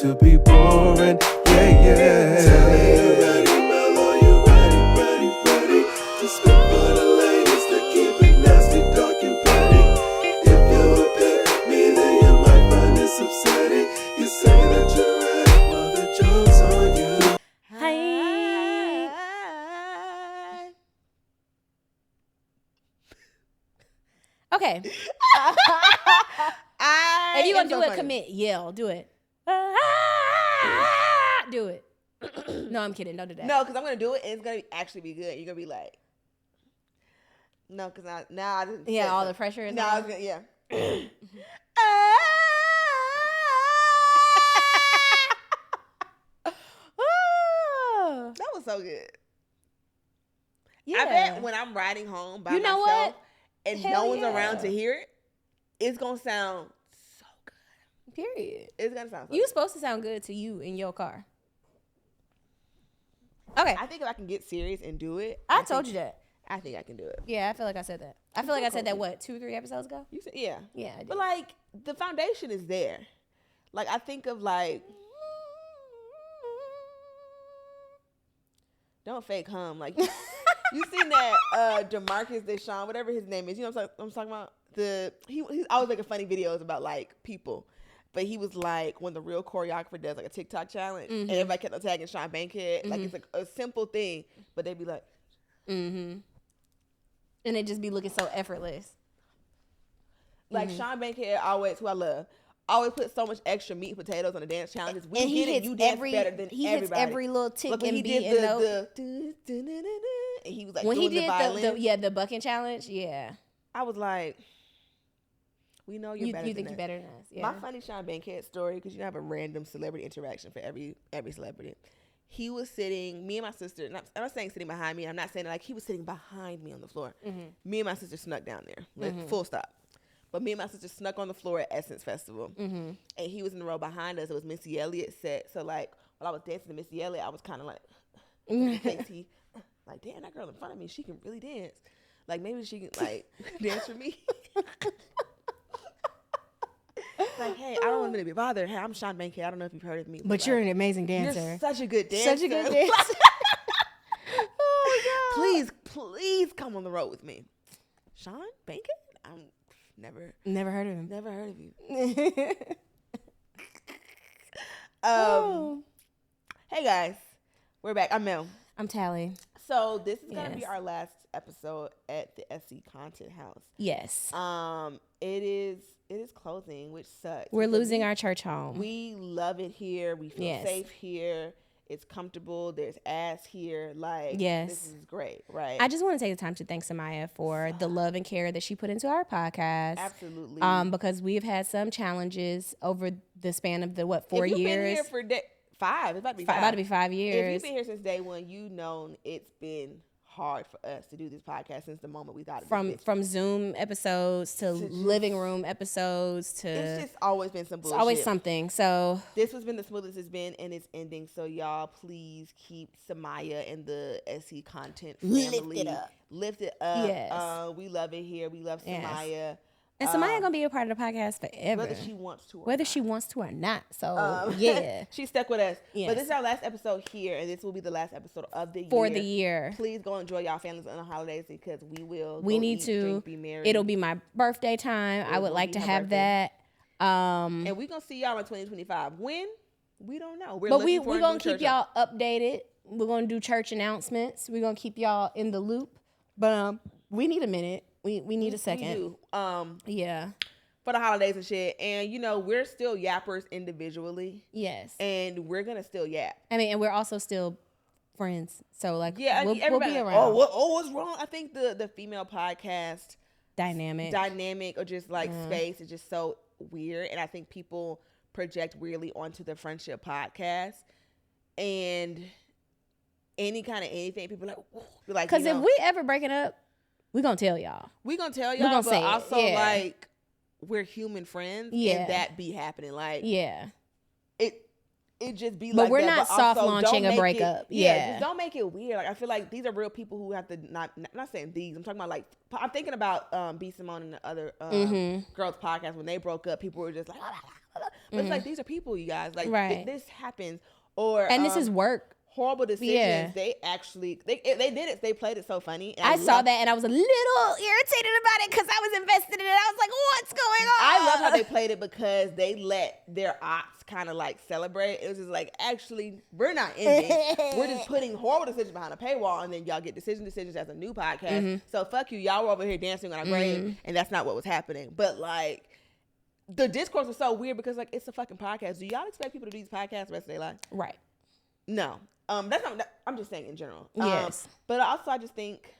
to be boring. Yeah. Tell me you ready, Mellow, you ready to spit for the ladies to keep it nasty, dark and petty. If you pick me, then you might find this upsetting. You say that you're ready, well the joke's on you. Hi. Okay. If you gonna do it, commit. Yell. Do it. Do it. No, I'm kidding. Don't do that. No, because I'm gonna do it and it's gonna actually be good. You're gonna be like, no, because now I didn't. Yeah, all the pressure is on. Yeah. That was so good. Yeah. I bet when I'm riding home by You know myself what? and Hell no one's yeah. around to hear it, it's gonna sound so good. Period. It's gonna sound so You good. supposed to sound good to you in your car. Okay. I think if I can get serious and do it, I told you that. I think I can do it. Yeah, I feel like I said that. I feel like I said that, what, 2-3 episodes ago? You said, yeah. Yeah, I did. But like the foundation is there. Like I think of like, don't fake hum. Like you seen that DeMarcus Deshaun, whatever his name is. You know what I'm talking about? He's always making funny videos about like people. But he was like, when the real choreographer does like a TikTok challenge, and everybody kept on tagging Sean Bankhead, like it's like a simple thing, but they'd be like, And it just be looking so effortless. like Sean Bankhead always, who I love, always put so much extra meat and potatoes on the dance challenges. When And he he did it, hits you dance every, better than he everybody. hits every little tick Like when and he beat did and note. and he was like When he doing the did violin. the bucking challenge, yeah. I was like, we know you're better You than think us. you're better than us. Yeah. My funny Sean Bankhead story, because you have a random celebrity interaction for every celebrity. He was sitting, me and my sister, and I'm not saying sitting behind me, I'm not saying like he was sitting behind me on the floor. Me and my sister snuck down there, like, full stop. But me and my sister snuck on the floor at Essence Festival. And he was in the row behind us. It was Missy Elliott's set. So like while I was dancing to Missy Elliott, I was kind of like, in case he, like, damn, that girl in front of me, she can really dance. Like maybe she can like dance for me. Like, hey, I don't want to be bothered. Hey, I'm Sean Bankhead. I don't know if you've heard of me. But you're like, an amazing dancer. You're such a good dancer. Such a good dancer. Oh, God. Please come on the road with me. Sean Bankhead? I'm never heard of him. Never heard of you. Hey, guys. We're back. I'm Mel. I'm Talley. So this is going to be Yes. our last episode at the SC Content House. Yes. It is closing, which sucks. We're because losing our church home. We love it here. We feel Yes. safe here. It's comfortable. There's ass here. Like, Yes. this is great, right? I just want to take the time to thank Samaya for the love and care that she put into our podcast. Absolutely. Because we've had some challenges over the span of the 4 if you've years. been here for 5, it's about to be 5. About to be 5 If years. you've been here since day one, you known it's been hard for us to do this podcast since the moment we thought of it. From Zoom episodes to living room episodes to It's just always been some bullshit. it's always something. So This has been the smoothest it's been, and it's ending. So y'all, please keep Samaya and the SC Content family lift it up. Yes. We love it here. We love Yes. Samaya. and Samaya gonna be a part of the podcast forever, Whether she wants to or not. So yeah, she's stuck with us. Yes. But this is our last episode here, and this will be the last episode of the year. for the year. Please go enjoy y'all families on the holidays because we will. We go need eat, to. drink, be merry. It'll be my birthday time. I would will like be to her have birthday. that. and we're gonna see y'all in 2025. When? We don't know. We're But looking we're for a gonna new keep church y'all updated. We're gonna do church announcements. We're gonna keep y'all in the loop. But we need a minute. We need a second. We do. Yeah. For the holidays and shit. And you know, we're still yappers individually. Yes. And we're gonna still yap. I mean, and we're also still friends. So like, Yeah, we'll everybody be like, around. what's wrong? I think the female podcast Dynamic or just like space is just so weird. And I think people project weirdly onto the friendship podcast. And any kind of anything, people are like, Because if we ever break it up, we're gonna tell y'all. we gonna tell We y'all, gonna but say it, also yeah. like we're human friends, Yeah. and that be happening. Like Yeah. it just be But like we're that. not But soft also launching don't a make breakup. It, Yeah. just don't make it weird. Like I feel like these are real people who have to not saying these. I'm talking about like I'm thinking about B Simone and the other girls podcast when they broke up. People were just like, But it's like, these are people, you guys. Like, Right. this happens. Or And this is work. horrible decisions. Yeah. They actually they did it. They played it so funny. And I saw that and I was a little irritated about it because I was invested in it. I was like, what's going on? I love how they played it because they let their ops kind of like celebrate. It was just like, actually, we're not ending. We're just putting horrible decisions behind a paywall, and then y'all get decisions as a new podcast. So fuck you. Y'all were over here dancing on our grave, and that's not what was happening. But like, the discourse was so weird because like, it's a fucking podcast. Do y'all expect people to do these podcasts the rest of their life? Right. No. That's not. I'm just saying in general. Yes. But also, I just think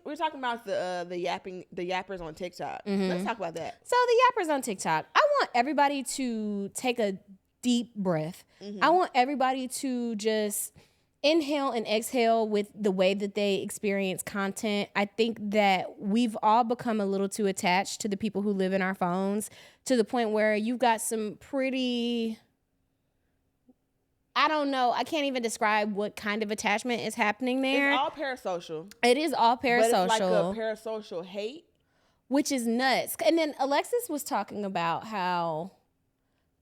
we're talking about the yappers on TikTok. Let's talk about that. So the yappers on TikTok, I want everybody to take a deep breath. I want everybody to just inhale and exhale with the way that they experience content. I think that we've all become a little too attached to the people who live in our phones, to the point where you've got some pretty, I don't know, I can't even describe what kind of attachment is happening there. It's all parasocial. It is all parasocial. But it's like a parasocial hate. Which is nuts. And then Alexis was talking about how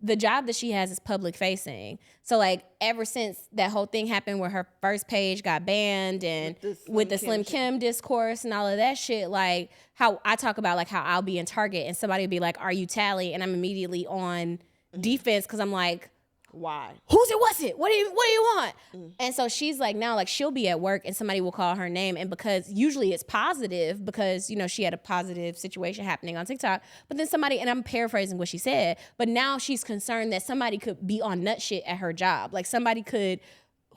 the job that she has is public facing. So like, ever since that whole thing happened where her first page got banned, and with the Slim Kim discourse and all of that shit, like how I talk about like how I'll be in Target and somebody will be like, are you Talley? And I'm immediately on defense because I'm like, why? Who's it? What's it? What do you want? And so she's like, now like she'll be at work and somebody will call her name, and because usually it's positive because, you know, she had a positive situation happening on TikTok, but then somebody, and I'm paraphrasing what she said, but now she's concerned that somebody could be on nut shit at her job, like somebody could,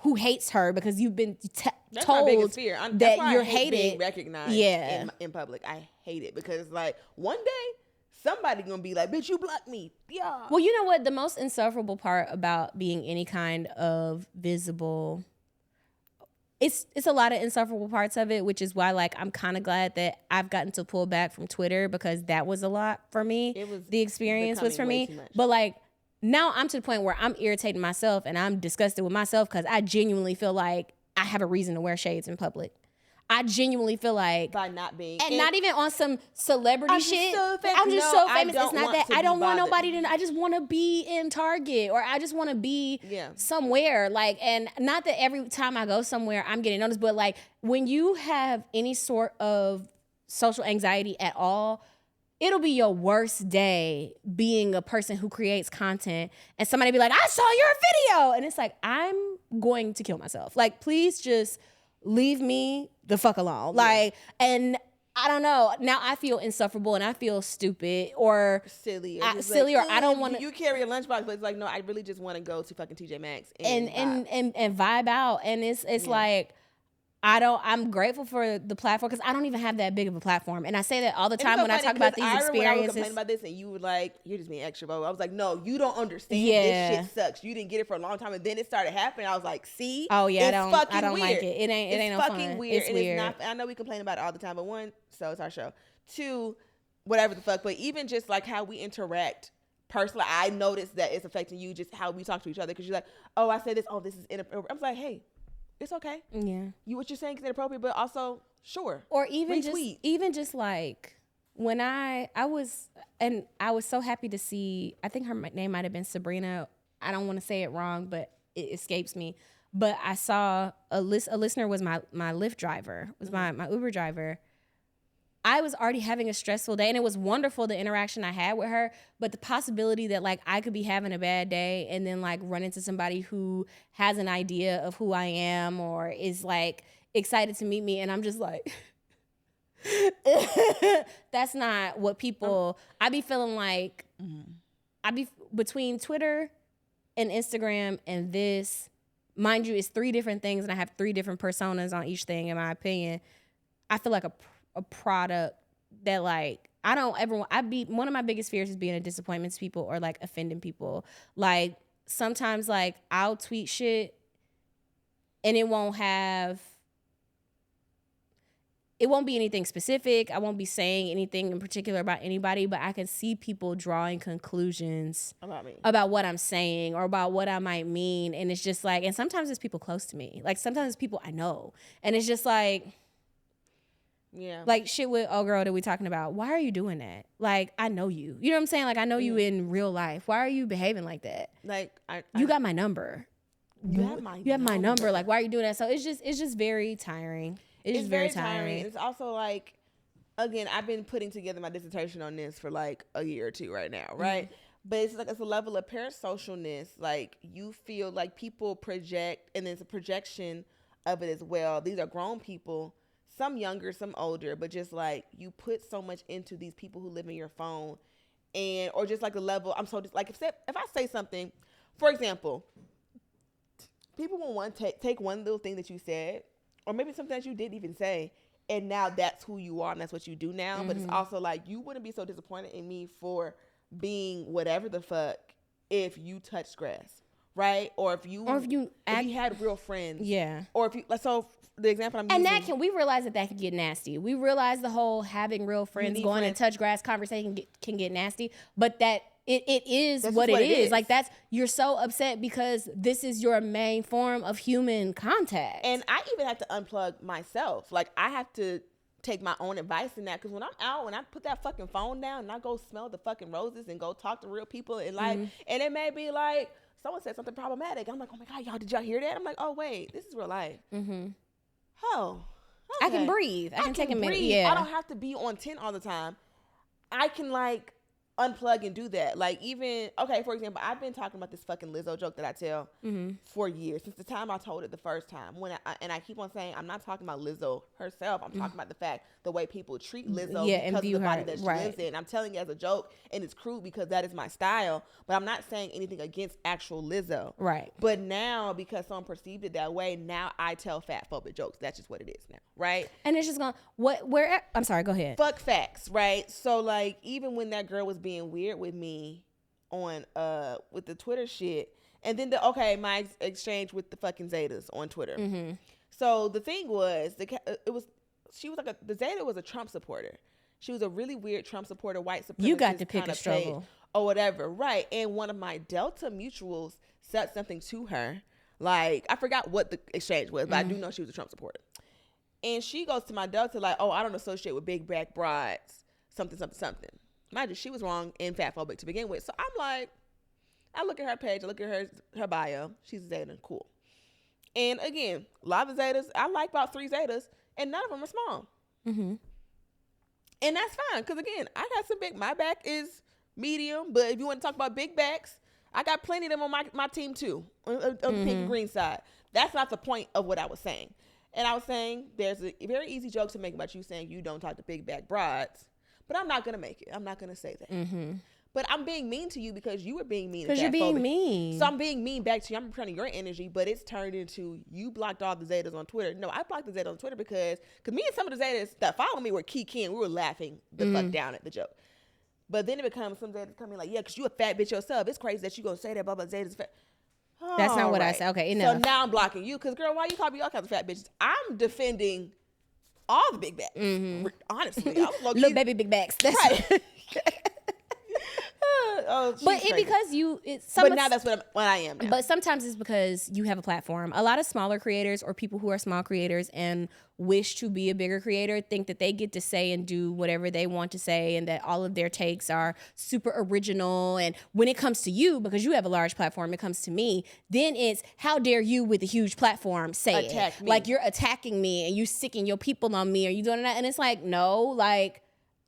who hates her because you've been That's told my biggest fear. that being you're hated, recognized in public. I hate it because like, one day somebody gonna be like, bitch, you blocked me. Yeah. Well, you know what? The most insufferable part about being any kind of visible, it's a lot of insufferable parts of it, which is why like I'm kind of glad that I've gotten to pull back from Twitter, because that was a lot for me. The experience was for me. But like, now I'm to the point where I'm irritating myself and I'm disgusted with myself because I genuinely feel like I have a reason to wear shades in public. I genuinely feel like, by not being, and not even on some celebrity shit. I'm just No, so famous. It's not that I don't want bothered. nobody to. I just want to be in Target, or I just want to be somewhere. Like, and not that every time I go somewhere I'm getting noticed, but like when you have any sort of social anxiety at all, it'll be your worst day being a person who creates content and somebody be like, I saw your video, and it's like, I'm going to kill myself. Like, please just leave me the fuck alone. Like, and I don't know. Now I feel insufferable and I feel stupid or silly, or I don't want to. You carry a lunchbox, but it's like, no, I really just want to go to fucking TJ Maxx and vibe out. And it's like, I'm grateful for the platform because I don't even have that big of a platform. And I say that all the time when I talk about these experiences. I was complaining about this and you were like, you're just being extra, bro. I was like, no, you don't understand. This shit sucks. You didn't get it for a long time. And then it started happening. I was like, see? Oh yeah, I don't like it. It ain't no fun. Weird. It's and weird. It's not, I know we complain about it all the time, but one, so it's our show. Two, whatever the fuck. But even just like how we interact personally, I noticed that it's affecting you, just how we talk to each other. Because you're like, oh, I said this. Oh, this is inappropriate. I was like, hey, it's okay. Yeah. What you're saying is inappropriate, but also sure. Or even retweet. just like when I was so happy to see, I think her name might have been Sabrina. I don't want to say it wrong, but it escapes me. But I saw a listener was my Lyft driver, was my Uber driver. I was already having a stressful day, and it was wonderful, the interaction I had with her, but the possibility that like I could be having a bad day and then like run into somebody who has an idea of who I am or is like excited to meet me, and I'm just like, that's not what people, I be feeling like, I be between Twitter and Instagram and this, mind you, it's 3 different things and I have 3 different personas on each thing, in my opinion. I feel like a product that like I don't ever want. One of my biggest fears is being a disappointment to people or like offending people. Like sometimes like I'll tweet shit and it won't be anything specific. I won't be saying anything in particular about anybody, but I can see people drawing conclusions about me, about what I'm saying or about what I might mean. And it's just like, and sometimes it's people close to me. Like sometimes it's people I know. And it's just like, Yeah. Like shit with old girl that we talking about. Why are you doing that? Like, I know you. You know what I'm saying? Like, I know you in real life. Why are you behaving like that? Like, you got my number. You have my number. Like, why are you doing that? So it's just very tiring. It's very tiring. It's also like, again, I've been putting together my dissertation on this for like a year or two right now, right? Mm-hmm. But it's like it's a level of parasocialness. Like, you feel like people project, and there's a projection of it as well. These are grown people, some younger, some older, but just like you put so much into these people who live in your phone, and or just like the level. I'm so just like if I say something, for example, people will want to take one little thing that you said, or maybe something that you didn't even say, and now that's who you are and that's what you do now. Mm-hmm. But it's also like, you wouldn't be so disappointed in me for being whatever the fuck if you touched grass, right? Or if you had real friends, yeah. Or if you so the example I'm using, and we realize that can get nasty. We realize the whole having real friends, going and touch grass conversation can get nasty, but that. It is what it is. Like, you're so upset because this is your main form of human contact. And I even have to unplug myself. Like, I have to take my own advice in that, because when I'm out, when I put that fucking phone down and I go smell the fucking roses and go talk to real people in life, and it may be like someone said something problematic. I'm like, oh my God, y'all, did y'all hear that? I'm like, oh wait, this is real life. Oh, okay. I can breathe. I can take a minute. Yeah. I don't have to be on 10 all the time. I can like unplug and do that. Like, even, okay, for example, I've been talking about this fucking Lizzo joke that I tell for years, since the time I told it the first time. And I keep on saying, I'm not talking about Lizzo herself. I'm talking about the way people treat Lizzo because of the body that she lives in. I'm telling it as a joke, and it's crude because that is my style, but I'm not saying anything against actual Lizzo. Right. But now, because someone perceived it that way, now I tell fatphobic jokes. That's just what it is now, right? And it's just going, I'm sorry, go ahead. Fuck facts, right? So, like, even when that girl was being weird with me on with the Twitter shit, and then my exchange with the fucking Zetas on Twitter. So the thing was, the Zeta was a Trump supporter. She was a really weird Trump supporter, white supremacist. You got to pick a struggle or whatever, right? And one of my Delta mutuals said something to her, like, I forgot what the exchange was, but I do know she was a Trump supporter. And she goes to my Delta like, oh, I don't associate with big back brides, something. Mind you, she was wrong and fatphobic to begin with. So I'm like, I look at her page, I look at her bio. She's a Zeta, cool. And again, a lot of Zetas, I like about 3 Zetas, and none of them are small. And that's fine, because again, I got some my back is medium, but if you want to talk about big backs, I got plenty of them on my team too, on the pink and green side. That's not the point of what I was saying. And I was saying, there's a very easy joke to make about you saying you don't talk to big back brides. But I'm not going to make it. I'm not going to say that. But I'm being mean to you because you were being mean. Because you're being mean. So I'm being mean back to you. I'm returning your energy, but it's turned into you blocked all the Zetas on Twitter. No, I blocked the Zetas on Twitter because me and some of the Zetas that follow me were keying. We were laughing the fuck down at the joke. But then it becomes some Zetas coming like, yeah, because you a fat bitch yourself. It's crazy that you going to say that, blah, blah, Zetas fat. That's not what I said. Okay, enough. So now I'm blocking you because, girl, why you call me all kinds of fat bitches? I'm defending all the big backs. Honestly, I was little baby big backs. That's right. But but now that's what I am now. But sometimes it's because you have a platform. A lot of smaller creators or people who are small creators and wish to be a bigger creator think that they get to say and do whatever they want to say, and that all of their takes are super original. And when it comes to you, because you have a large platform, it comes to me, then it's, how dare you with a huge platform say attack it? Me. Like, you're attacking me and you sicking your people on me, or you doing that. And it's like, no, like,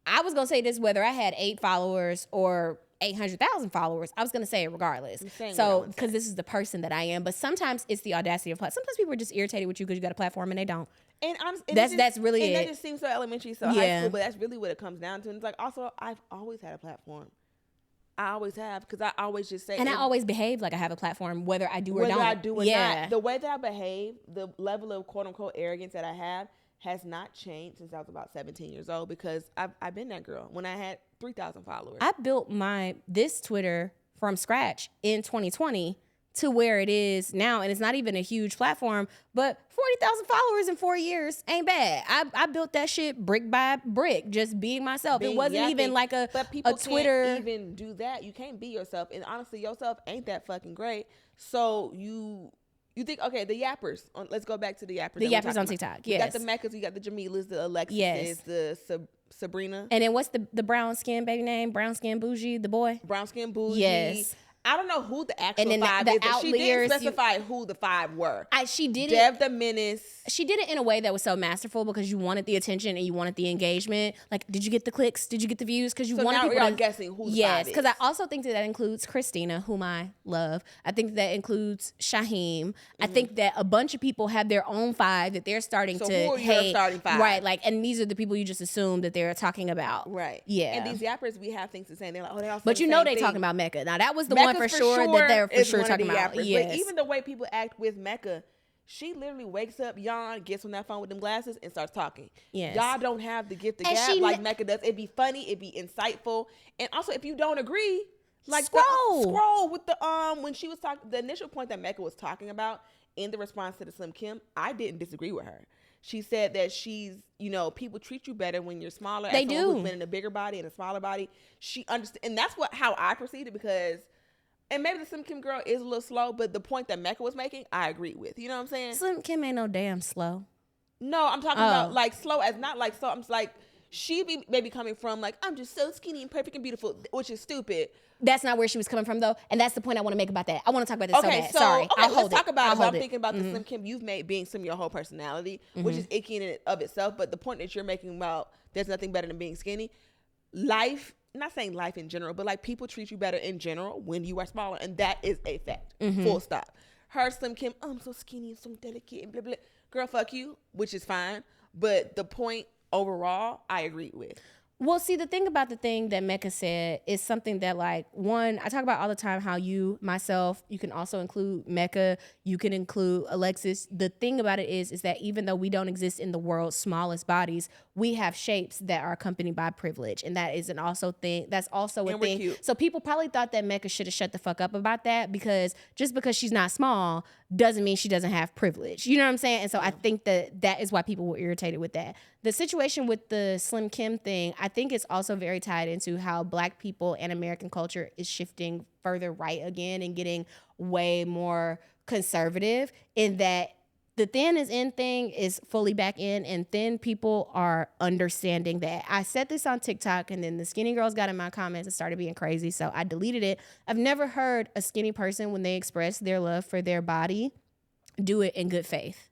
I was going to say this whether I had 8 followers or 800,000 followers. I was going to say it regardless. So, because this is the person that I am. But sometimes it's the audacity of platform. Sometimes people are just irritated with you because you got a platform and they don't. And that's really it. And that just seems so elementary, so high school, but that's really what it comes down to. And it's like, also, I've always had a platform. I always have, because I always just say. And I always behave like I have a platform, whether I do or don't. Whether I do or not. The way that I behave, the level of quote unquote arrogance that I have has not changed since I was about 17 years old, because I've been that girl when I had 3,000 followers. I built this Twitter from scratch in 2020 to where it is now, and it's not even a huge platform, but 40,000 followers in 4 years ain't bad. I built that shit brick by brick, just being myself. It wasn't even like a Twitter. Can't even do that. You can't be yourself, and honestly, yourself ain't that fucking great. So you You think, okay, the yappers. Let's go back to the yappers. The yappers on TikTok, You yes. got the Meccas, you got the Jamilas, the Alexises, Yes. the Sabrina. And then what's the brown skin baby name? Brown skin bougie, the boy? Brown skin bougie. Yes. I don't know who the actual then five the is. But she didn't outliers, specify who the five were. She did Dev the Menace. She did it in a way that was so masterful because you wanted the attention and you wanted the engagement. Like, did you get the clicks? Did you get the views? Because you wanted now people we're to guessing who the yes, five is. because I also think that includes Christina, whom I love. I think that includes Shaheem. I think that a bunch of people have their own five that they're starting So to who are your hate. starting five? Right, like, and these are the people you just assume that they're talking about. Right. Yeah. And these yappers, we have things to say. And they're like, oh, they all say But the you know same they thing. talking about Mecca. Now that was the Mecca's one for sure that they're for is sure one of the talking about. yappers. Yes. But even the way people act with Mecca, she literally wakes up, yawn, gets on that phone with them glasses, and starts talking. Yes. Y'all don't have the gift of And gab she like Mecca does. It'd be funny, it'd be insightful. And also, if you don't agree, like Scroll with the when she was talking, the initial point that Mecca was talking about in the response to the Slim Kim, I didn't disagree with her. She said that she's, people treat you better when you're smaller. They as someone do. who's been in a bigger body and a smaller body. She understands, and that's how I perceived it because. And maybe the Slim Kim girl is a little slow, but the point that Mecca was making, I agree with. You know what I'm saying? Slim Kim ain't no damn slow. No, I'm talking about like slow as not like so. I'm just like, she be maybe coming from like, I'm just so skinny and perfect and beautiful, which is stupid. That's not where she was coming from, though. And that's the point I want to make about that. I want to talk about this so bad. Sorry. Okay, let's talk about it. I'll I'm thinking about the Slim Kim you've made being some of your whole personality, which is icky in and of itself. But the point that you're making about there's nothing better than being skinny. Life, not saying life in general, but like people treat you better in general when you are smaller. And that is a fact. Full stop. Her Slim Kim, oh, I'm so skinny and so delicate and blah, blah. Girl, fuck you, which is fine. But the point overall, I agree with. Well, see, the thing about the thing that Mecca said is something that, like, one, I talk about all the time how you can also include Mecca, you can include Alexis. The thing about it is that even though we don't exist in the world's smallest bodies, we have shapes that are accompanied by privilege. And that is that's also a thing. Cute. So people probably thought that Mecca should have shut the fuck up about that because just because she's not small doesn't mean she doesn't have privilege. You know what I'm saying? And so I think that is why people were irritated with that. The situation with the Slim Kim thing, I think it's also very tied into how Black people and American culture is shifting further right again and getting way more conservative in that the thin is in thing is fully back in and thin people are understanding that. I said this on TikTok and then the skinny girls got in my comments and started being crazy, so I deleted it. I've never heard a skinny person when they express their love for their body do it in good faith.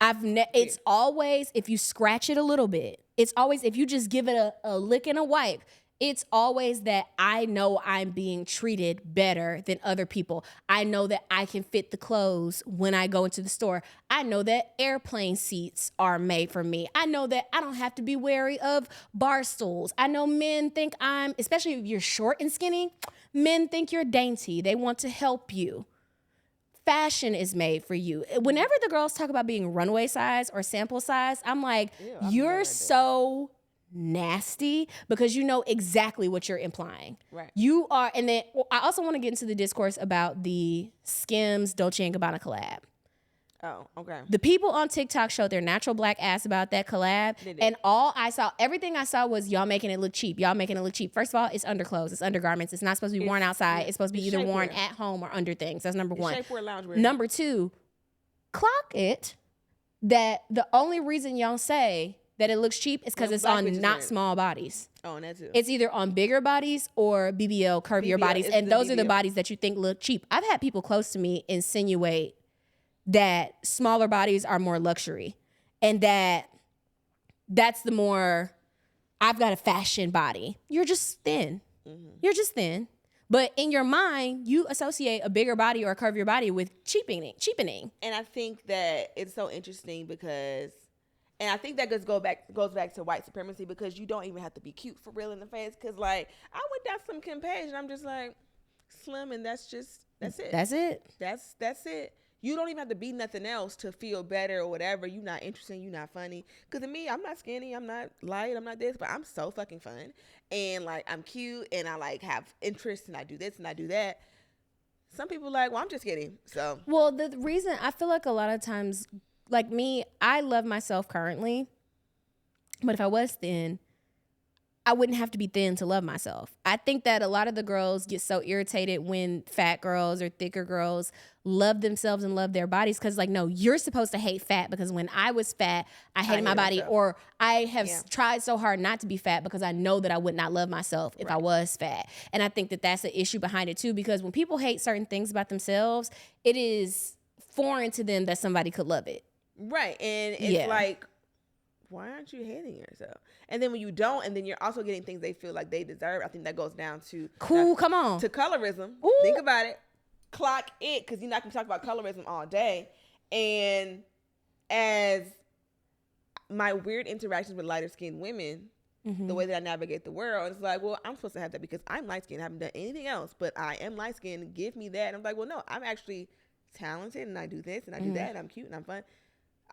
It's always, if you scratch it a little bit, it's always, if you just give it a lick and a wipe, it's always that I know I'm being treated better than other people. I know that I can fit the clothes when I go into the store. I know that airplane seats are made for me. I know that I don't have to be wary of bar stools. I know men think especially if you're short and skinny, men think you're dainty. They want to help you. Fashion is made for you. Whenever the girls talk about being runway size or sample size, I'm like, you're so nasty because you know exactly what you're implying. Right. You are, and then I also want to get into the discourse about the Skims Dolce & Gabbana collab. Oh, okay. The people on TikTok showed their natural black ass about that collab. And everything I saw was y'all making it look cheap. Y'all making it look cheap. First of all, it's underclothes. It's undergarments. It's not supposed to be worn outside. It's supposed to be either worn at home or under things. That's number one. Shapewear, loungewear. Number two, clock it that the only reason y'all say that it looks cheap is because it's on not small bodies. Oh, and that too. It's either on bigger bodies or BBL, curvier bodies. And those are the bodies that you think look cheap. I've had people close to me insinuate that smaller bodies are more luxury and that's the more, I've got a fashion body. You're just thin. Mm-hmm. You're just thin. But in your mind, you associate a bigger body or a curvier body with cheapening. And I think that it's so interesting because, and I think that goes back to white supremacy because you don't even have to be cute for real in the face. Because like I went down Slim Kim page and I'm just like slim, and that's it. That's it. That's it. You don't even have to be nothing else to feel better or whatever. You're not interesting. You're not funny. Because to me, I'm not skinny. I'm not light. I'm not this. But I'm so fucking fun. And, like, I'm cute. And I, like, have interests. And I do this and I do that. Some people are like, well, I'm just kidding. So. Well, the reason I feel like a lot of times, like me, I love myself currently. But if I was thin, I wouldn't have to be thin to love myself. I think that a lot of the girls get so irritated when fat girls or thicker girls love themselves and love their bodies, because like, no, you're supposed to hate fat, because when I was fat, I hated my body, or I have tried so hard not to be fat because I know that I would not love myself if I was fat. And I think that that's the issue behind it too, because when people hate certain things about themselves, it is foreign to them that somebody could love it. Right. And it's like, why aren't you hating yourself? And then when you don't, and then you're also getting things they feel like they deserve, I think that goes down to to colorism. Ooh. Think about it. Clock it, because you're not going to talk about colorism all day. And as my weird interactions with lighter skinned women, the way that I navigate the world, it's like, well, I'm supposed to have that because I'm light skinned. I haven't done anything else, but I am light skinned. Give me that. And I'm like, well, no, I'm actually talented, and I do this and I do that, and I'm cute and I'm fun.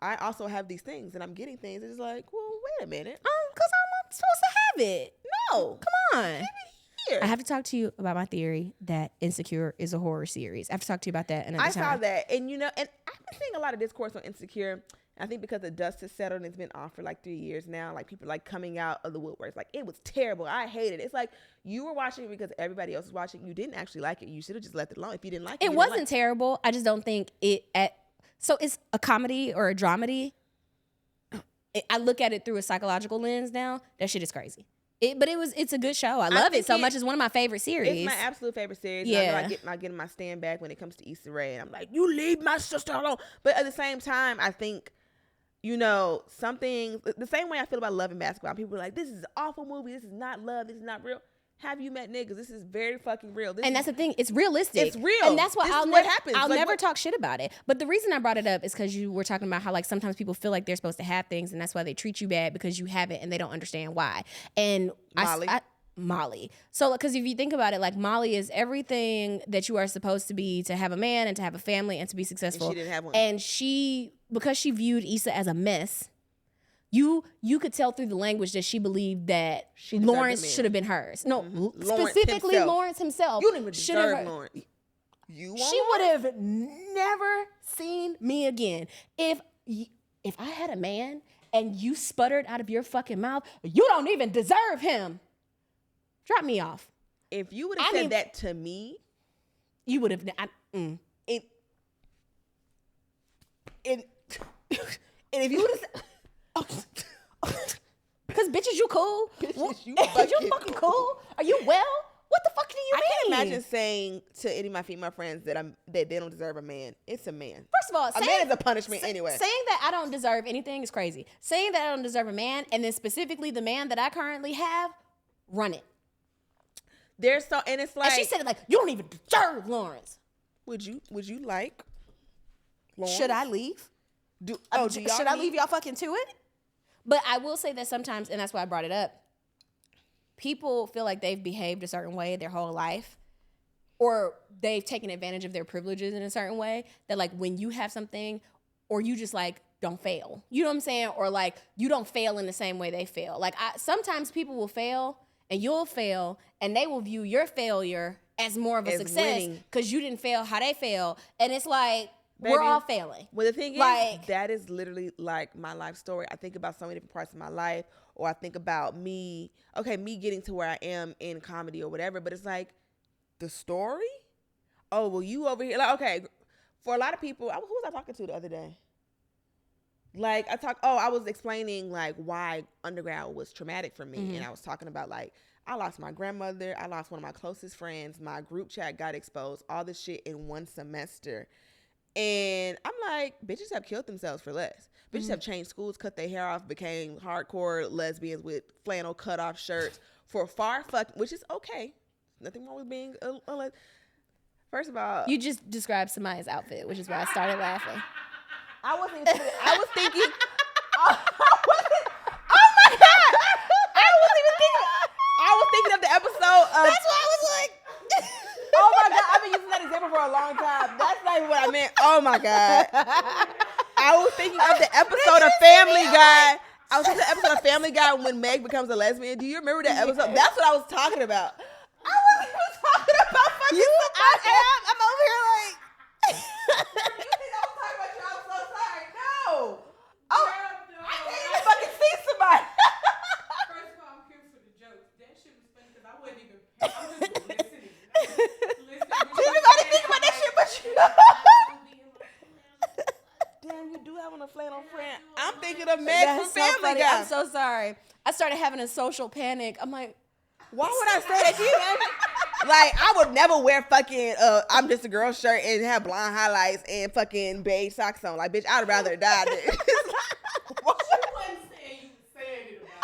I also have these things, and I'm getting things. It's like, well, wait a minute. Because I'm supposed to have it. No. Come on. Give it here. I have to talk to you about my theory that Insecure is a horror series. I have to talk to you about that another time. I saw that. And, and I've been seeing a lot of discourse on Insecure. I think because the dust has settled and it's been on for like 3 years now. Like, people like coming out of the woodworks. Like, it was terrible. I hated it. It's like, you were watching it because everybody else was watching. You didn't actually like it. You should have just left it alone. If you didn't like it, it wasn't terrible. I just don't think so it's a comedy or a dramedy. I look at it through a psychological lens now. That shit is crazy. It's a good show. I love it so much. It's one of my favorite series. It's my absolute favorite series. Yeah. I know I get my stand back when it comes to Issa Rae, and I'm like, you leave my sister alone. But at the same time, I think, something the same way I feel about Love and Basketball. People are like, this is an awful movie. This is not love. This is not real. Have you met niggas? This is very fucking real. That's the thing. It's realistic. It's real. And that's why I'll like, never talk shit about it. But the reason I brought it up is because you were talking about how like sometimes people feel like they're supposed to have things, and that's why they treat you bad because you have it and they don't understand why. And Molly. So, because if you think about it, like Molly is everything that you are supposed to be to have a man and to have a family and to be successful. And she didn't have one. And because she viewed Issa as a mess, you could tell through the language that she believed that Lawrence should have been hers. No, specifically Lawrence himself. You don't even deserve Lawrence. She would have never seen me again. If I had a man and you sputtered out of your fucking mouth, you don't even deserve him. Drop me off. If you would have said that to me, you would have. And if you would have said, because bitches, you cool? Bitches, you fucking cool? Are you well? What the fuck do you mean? I can't imagine saying to any of my female friends that they don't deserve a man. It's a man. First of all, a man is a punishment anyway. Saying that I don't deserve anything is crazy. Saying that I don't deserve a man, and then specifically the man that I currently have, run it. And it's like, and she said it like, you don't even deserve Lawrence. Would you like Lawrence? Should I leave? Should I leave y'all fucking to it? But I will say that sometimes, and that's why I brought it up, people feel like they've behaved a certain way their whole life, or they've taken advantage of their privileges in a certain way, that like when you have something, or you just like don't fail. You know what I'm saying? Or like you don't fail in the same way they fail. Like sometimes people will fail and you'll fail, and they will view your failure as more of a success because you didn't fail how they failed. And it's like, baby, we're all failing. Well, the thing is, that is literally like my life story. I think about so many different parts of my life, or I think about me getting to where I am in comedy or whatever. But it's like, the story? Oh, well, you over here. Like, okay, for a lot of people, who was I talking to the other day? Like, I was explaining like why undergrad was traumatic for me. Mm-hmm. And I was talking about like, I lost my grandmother. I lost one of my closest friends. My group chat got exposed. All this shit in one semester. And I'm like, bitches have killed themselves for less. Bitches have changed schools, cut their hair off, became hardcore lesbians with flannel cut-off shirts for which is okay. Nothing wrong with being First of all, you just described Samaya's outfit, which is why I started laughing. I was thinking, oh my God. I was thinking of the episode of. That's why I was like. Oh my God, I've been using that example for a long time. That's not even what I meant. Oh my God. I was thinking of the episode of Family Guy. I was thinking of the episode of Family Guy when Meg becomes a lesbian. Do you remember that episode? That's what I was talking about. I wasn't even talking about fucking I'm over here like. You think I was talking about you? I'm so sorry. No. Oh, I can't even fucking see somebody. First of all, I'm here for the jokes. damn, you do have on a flannel friend. I'm thinking of Meg from Family funny. Guy. I'm so sorry. I started having a social panic. I'm like, why would I say that to you? Like, I would never wear fucking I'm just a girl shirt and have blonde highlights and fucking beige socks on. Like, bitch, I'd rather die than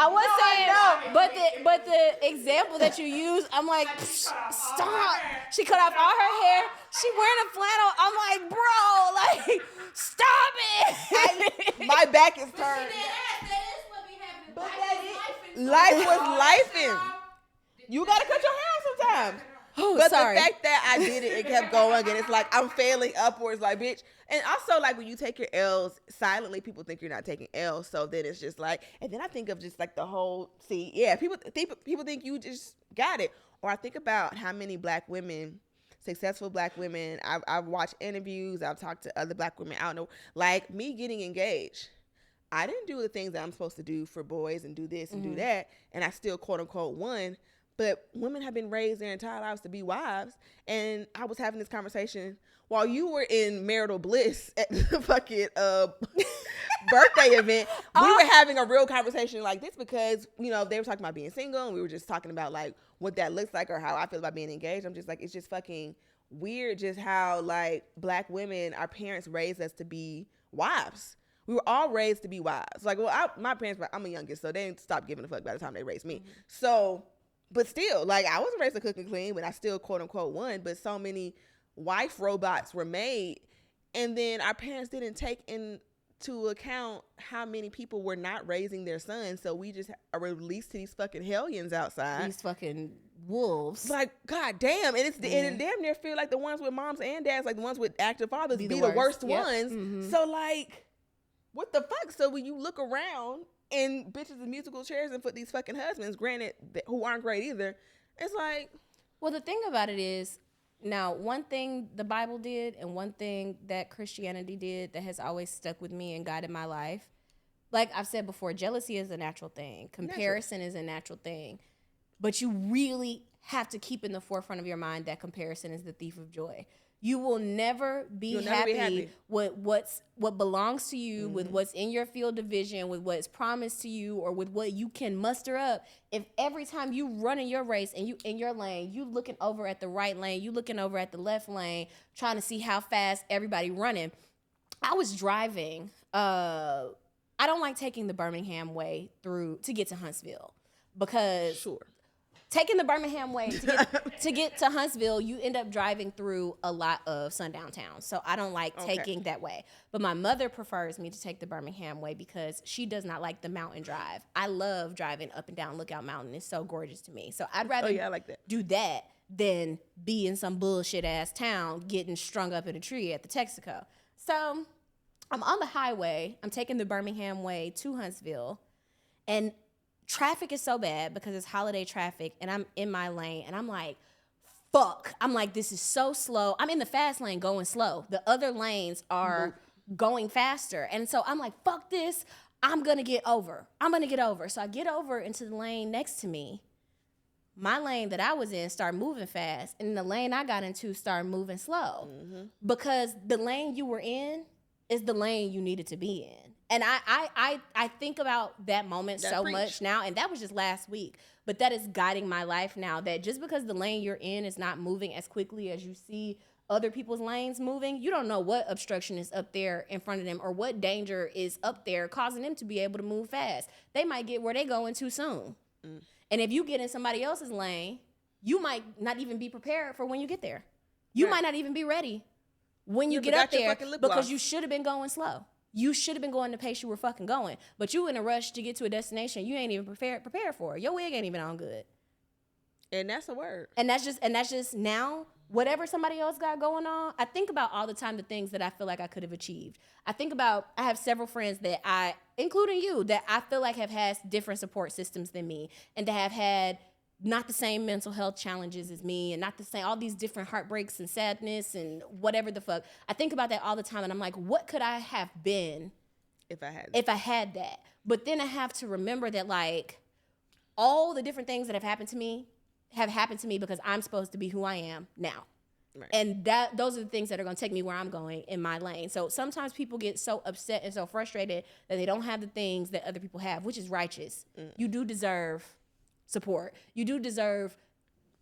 I was saying, but the example that you use, I'm like, stop. She cut off all her hair. She wearing a flannel. I'm like, bro, like, stop it. my back is turned. That is what be happening. But Life life was lifing. You gotta cut your hair off sometimes. Oh, But sorry. the fact that I did it kept going, and it's like I'm failing upwards, like, bitch. And also, like, when you take your L's silently, people think you're not taking L's. So then it's just like, and then I think of just like the whole, people think you just got it. Or I think about how many black women, successful black women, I've watched interviews, I've talked to other black women, I don't know, like me getting engaged. I didn't do the things that I'm supposed to do for boys and do this and do that, and I still quote unquote won. But women have been raised their entire lives to be wives. And I was having this conversation while you were in marital bliss at the fucking birthday event. We were having a real conversation like this because, you know, they were talking about being single and we were just talking about like what that looks like or how I feel about being engaged. I'm just like, it's just fucking weird just how like black women, our parents raised us to be wives. We were all raised to be wives. Like, well, my parents, I'm a youngest, so they didn't stop giving a fuck by the time they raised me. So... But still, like, I wasn't raised to cook and clean, but I still, quote unquote, won. But so many wife robots were made. And then our parents didn't take into account how many people were not raising their sons. So we just are released to these fucking hellions outside. These fucking wolves. Like, god damn. And and it damn near feel like the ones with moms and dads, like the ones with active fathers, be the worst ones. So, like, what the fuck? So when you look around and bitches in musical chairs and put these fucking husbands, granted, who aren't great either, it's like... Well, the thing about it is, now, one thing the Bible did and one thing that Christianity did that has always stuck with me and guided my life, like I've said before, jealousy is a natural thing. Comparison is a natural thing. But you really have to keep in the forefront of your mind that comparison is the thief of joy. You will never be happy with what belongs to you, with what's in your field of vision, with what's promised to you, or with what you can muster up. If every time you run in your race and you in your lane, you looking over at the right lane, you looking over at the left lane, trying to see how fast everybody running. I was driving. I don't like taking the Birmingham way to get to Huntsville because taking the Birmingham way to get to Huntsville, you end up driving through a lot of sundown towns. So I don't like taking that way. But my mother prefers me to take the Birmingham way because she does not like the mountain drive. I love driving up and down Lookout Mountain. It's so gorgeous to me. So I'd rather I like that. do that than be in some bullshit ass town getting strung up in a tree at the Texaco. So I'm on the highway. I'm taking the Birmingham way to Huntsville. And traffic is so bad because it's holiday traffic and I'm in my lane and I'm like, fuck. I'm like, this is so slow. I'm in the fast lane going slow. The other lanes are going faster. And so I'm like, fuck this. I'm going to get over. So I get over into the lane next to me. My lane that I was in started moving fast and the lane I got into started moving slow because the lane you were in is the lane you needed to be in. And I think about that moment much now, and that was just last week. But that is guiding my life now, that just because the lane you're in is not moving as quickly as you see other people's lanes moving, you don't know what obstruction is up there in front of them or what danger is up there causing them to be able to move fast. They might get where they're going too soon. And if you get in somebody else's lane, you might not even be prepared for when you get there. You might not even be ready when you get up there because you should have been going slow. You should have been going the pace you were fucking going. But you in a rush to get to a destination you ain't even prepared for. Your wig ain't even on good. And that's a word. And that's just now, whatever somebody else got going on, I think about all the time the things that I feel like I could have achieved. I have several friends that including you, that I feel like have had different support systems than me and that have had not the same mental health challenges as me and not the same, all these different heartbreaks and sadness and whatever the fuck. I think about that all the time and I'm like, what could I have been if I had that? But then I have to remember that like all the different things that have happened to me because I'm supposed to be who I am now. Right. And those are the things that are going to take me where I'm going in my lane. So sometimes people get so upset and so frustrated that they don't have the things that other people have, which is righteous. You do deserve support. You do deserve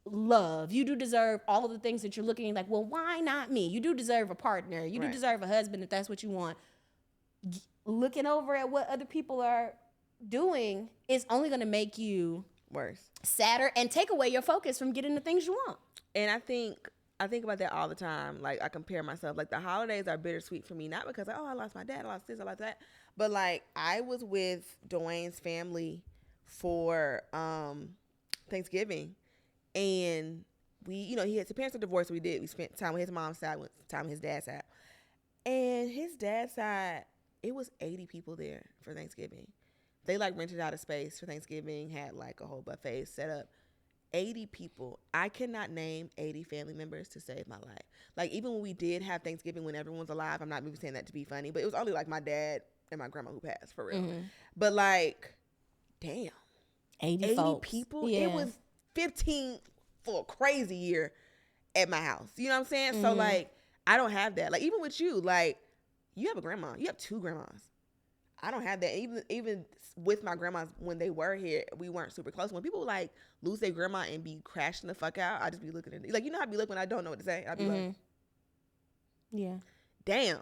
love. You do deserve all of the things that you're looking like, well, why not me? You do deserve a partner. You do deserve a husband if that's what you want. Looking over at what other people are doing is only going to make you worse, sadder, and take away your focus from getting the things you want. And I think about that all the time. Like, I compare myself. Like, the holidays are bittersweet for me, not because, I lost my dad, I lost this, I lost that. But, like, I was with Dwayne's family for Thanksgiving. And we, his parents are divorced, so we spent time with his mom's side, time with his dad's side. And his dad's side, it was 80 people there for Thanksgiving. They, like, rented out a space for Thanksgiving, had, like, a whole buffet set up. 80 people. I cannot name 80 family members to save my life. Like, even when we did have Thanksgiving when everyone's alive, I'm not even saying that to be funny, but it was only like my dad and my grandma who passed, for real. But, like, damn. 80 folks. people? Yeah. It was 15 for a crazy year at my house. You know what I'm saying? So, like, I don't have that. Like, even with you, like, you have a grandma. You have 2 grandmas. I don't have that. Even with my grandmas, when they were here, we weren't super close. When people like lose their grandma and be crashing the fuck out, I just be looking at it. Like, how I be looking when I don't know what to say. I be like, yeah, damn,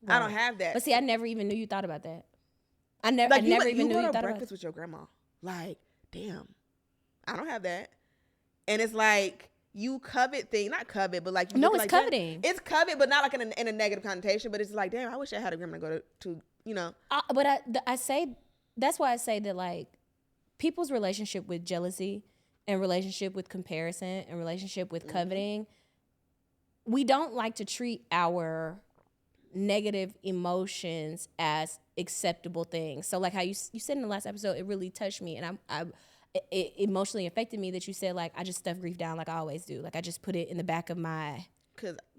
right. I don't have that. But see, I never even knew you thought about that. I never even knew you thought about breakfast with your grandma. Like, damn, I don't have that. And it's like, you covet thing, not covet, but like, no, it's like, coveting. It's covet, but not like in a negative connotation. But it's like, damn, I wish I had a grandma to go to. But I say, that's why I say that, like, people's relationship with jealousy and relationship with comparison and relationship with coveting, we don't like to treat our negative emotions as acceptable things. So, like how you said in the last episode, it really touched me, and it emotionally affected me that you said, like, I just stuff grief down like I always do. Like, I just put it in the back of my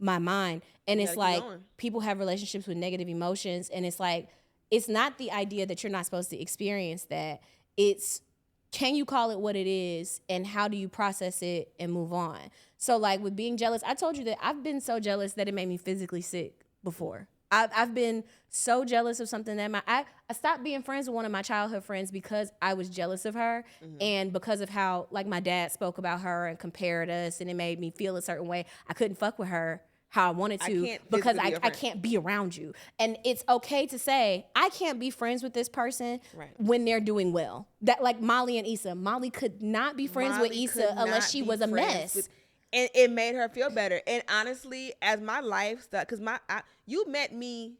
mind. And it's like, people have relationships with negative emotions, and it's like, it's not the idea that you're not supposed to experience that. It's, can you call it what it is, and how do you process it and move on? So, like, with being jealous, I told you that I've been so jealous that it made me physically sick before. I've been so jealous of something that I stopped being friends with one of my childhood friends because I was jealous of her, and because of how, like, my dad spoke about her and compared us, and it made me feel a certain way. I couldn't fuck with her how I wanted to because I can't be around you. And it's okay to say, I can't be friends with this person when they're doing well. That, like Molly and Issa. Molly could not be friends with Issa unless she was a mess. And it made her feel better. And honestly, as my life started, because you met me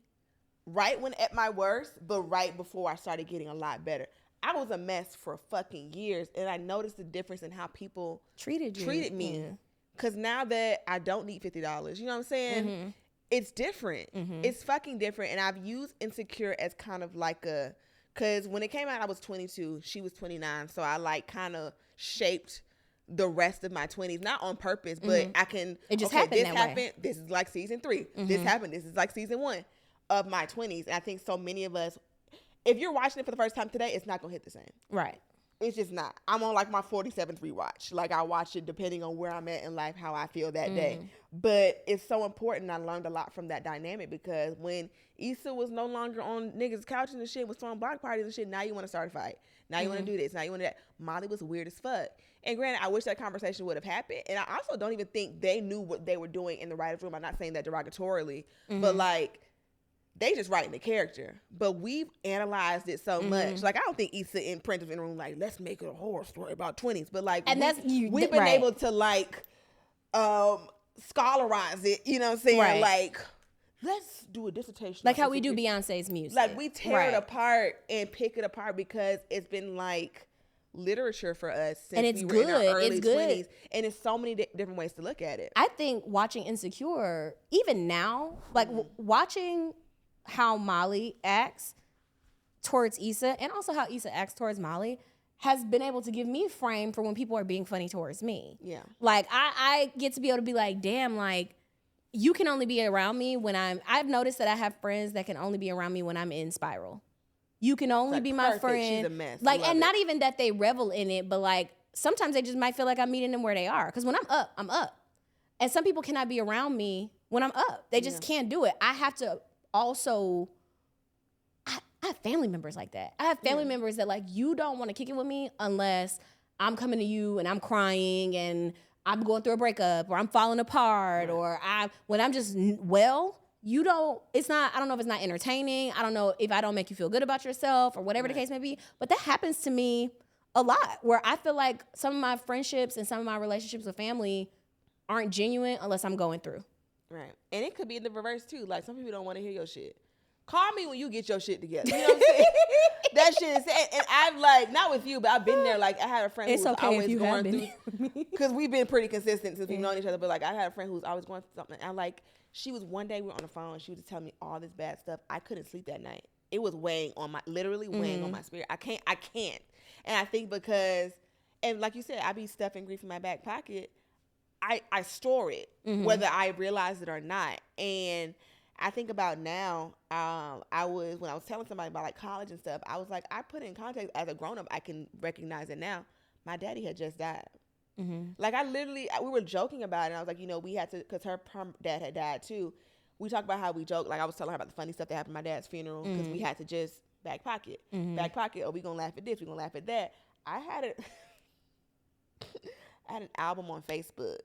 right when at my worst, but right before I started getting a lot better. I was a mess for fucking years, and I noticed the difference in how people treated me. Yeah. Because now that I don't need $50, you know what I'm saying? It's different. It's fucking different. And I've used insecure as kind of like because when it came out, I was 22. She was 29. So I, like, kind of shaped the rest of my 20s, not on purpose, but I can, it just happened this that happened, way. This is like season 3. This happened, this is like season 1 of my 20s. And I think so many of us, if you're watching it for the first time today, it's not gonna hit the same. Right. It's just not. I'm on, like, my 47th rewatch. Like, I watch it depending on where I'm at in life, how I feel that day. But it's so important. I learned a lot from that dynamic, because when Issa was no longer on niggas' couches and shit, was throwing block parties and shit, now you want to start a fight. Now you want to do this. Now you want to do that. Molly was weird as fuck. And granted, I wish that conversation would have happened. And I also don't even think they knew what they were doing in the writer's room. I'm not saying that derogatorily, but, like, they just writing the character. But we've analyzed it so much. Like, I don't think Issa and Prentice in the room, like, let's make it a horror story about 20s. But, like, and we've been able to, like, scholarize it. You know what I'm saying? Right. Like, let's do a dissertation. Like how we do Beyonce's music. Like, we tear it apart and pick it apart because it's been, like, literature for us since and it's we were in our early it's good. 20s. And it's so many different ways to look at it. I think watching Insecure, even now, like watching how Molly acts towards Issa, and also how Issa acts towards Molly, has been able to give me frame for when people are being funny towards me. Yeah. Like, I get to be able to be like, damn, like, you can only be around me when I've noticed that I have friends that can only be around me when I'm in spiral. You can only be my friend. She's a mess. Like, and not even that they revel in it, but, like, sometimes they just might feel like I'm meeting them where they are. Because when I'm up, I'm up. And some people cannot be around me when I'm up. They just can't do it. I have to also, I have family members like that. I have family members that like, you don't want to kick it with me unless I'm coming to you and I'm crying and I'm going through a breakup or I'm falling apart or when I'm just you don't, it's not, I don't know if it's not entertaining. I don't know if I don't make you feel good about yourself or whatever the case may be. But that happens to me a lot where I feel like some of my friendships and some of my relationships with family aren't genuine unless I'm going through. Right. And it could be in the reverse too. Like some people don't want to hear your shit. Call me when you get your shit together. You know what I'm saying? That shit is, and I've like, not with you, but I've been there. Like I had a friend who was always going through, because we've been pretty consistent since we've known each other. But like I had a friend who was always going through something. And like she was one day we were on the phone and she was just telling me all this bad stuff. I couldn't sleep that night. It was weighing on weighing on my spirit. I can't. And I think because, and like you said, I be stuffing grief in my back pocket. I store it, whether I realize it or not. And I think about now, when I was telling somebody about like college and stuff, I was like, I put it in context as a grown up, I can recognize it now. My daddy had just died. Like we were joking about it. And I was like, we had to, because her dad had died too. We talked about how we joke. Like I was telling her about the funny stuff that happened at my dad's funeral because we had to just back pocket. Oh, we gonna laugh at this, we gonna laugh at that. I had an album on Facebook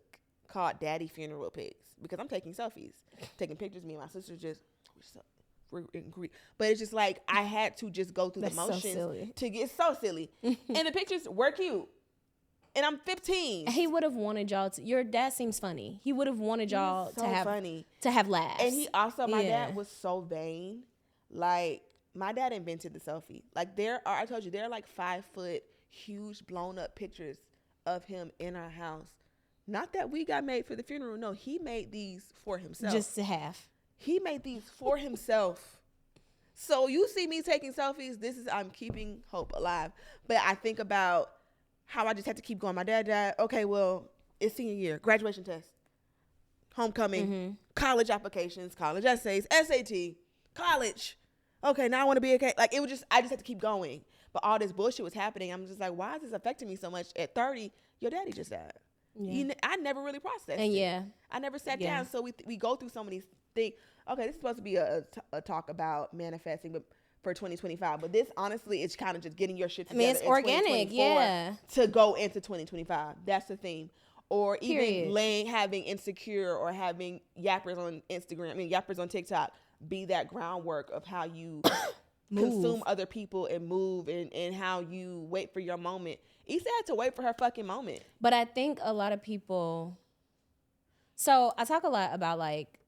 called Daddy Funeral Pics because I'm taking selfies, taking pictures. Me and my sister but it's just like I had to just go through the motions to get so silly. And the pictures were cute. And I'm 15. He would have wanted y'all to. Your dad seems funny. He would have wanted y'all to have laughs. And he also, my dad was so vain. Like my dad invented the selfie. Like I told you, there are like 5 foot, huge, blown up pictures of him in our house. Not that we got made for the funeral. No, he made these for himself. Just to have. He made these for himself. So you see me taking selfies. I'm keeping hope alive. But I think about how I just had to keep going. My dad died. Okay, well, it's senior year, graduation test, homecoming, college applications, college essays, SAT, college. Okay, now I want to be okay. Like I just had to keep going. But all this bullshit was happening. I'm just like, why is this affecting me so much? At 30, your daddy just died. Yeah. I never really processed it. I never sat down. So we go through so many things. Okay, this is supposed to be a talk about manifesting, but for 2025. But this, honestly, it's kind of just getting your shit together. I mean, it's organic, to go into 2025. That's the theme. Or even having insecure or having yappers on Instagram, yappers on TikTok, be that groundwork of how you consume other people and move and how you wait for your moment. Issa had to wait for her fucking moment. But I think a lot of people, so I talk a lot about like